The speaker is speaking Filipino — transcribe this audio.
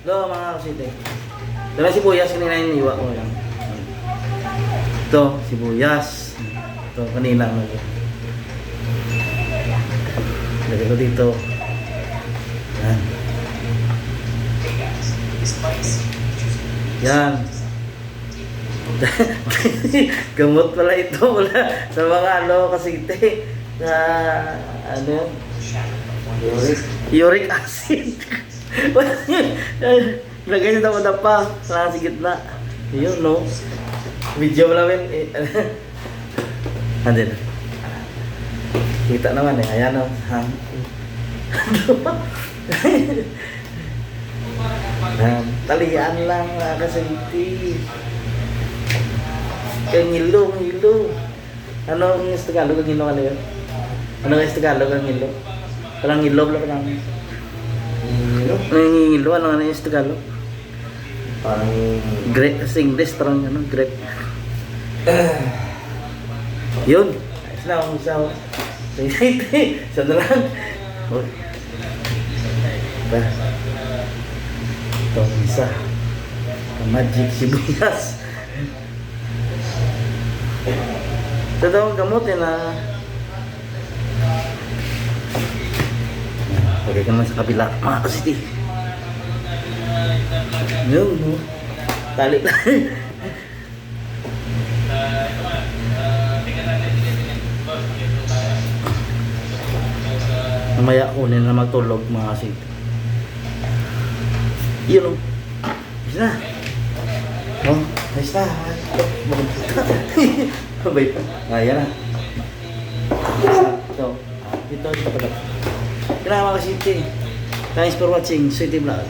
Hello mga kasite. Dala sibuyas kanina yung iwa ko yan. Ito, sibuyas. Ito, kanina lang. Lagay ko dito. Yan. Yan. Gamot pala ito mula sa mga kasite. Sa ano yun? Uric acid. Lagay niyo dapat pa sa gitna. Yun, no? Video mo namin. Andun. Kita naman eh. Ayan, no? Talian lang mga kasiti. Kaya ngilo. Ano ang Tagalog? Ang ngilo ano yun? Ano ang Tagalog ang ngilo? Parang ngilo lang parang. Ngilo? Ano yung Tagalog? Parang Grape. Sa English parang ano, grape. Yun. Ayos na akong isa. Isa na lang. Ito isa. Magic sibuyas. Ito daw ang gamot na lagay ka naman sa kabila mga kasiti. Yun, no? Tali lang. Mamaya kunin na magtulog mga kasiti. Yun, no? Isa na. Oh, ayos na. Babay pa. Ayan na. Ito. Ito pa daw. Kailangan mga kasiti. Thanks for watching Sweety Vlog.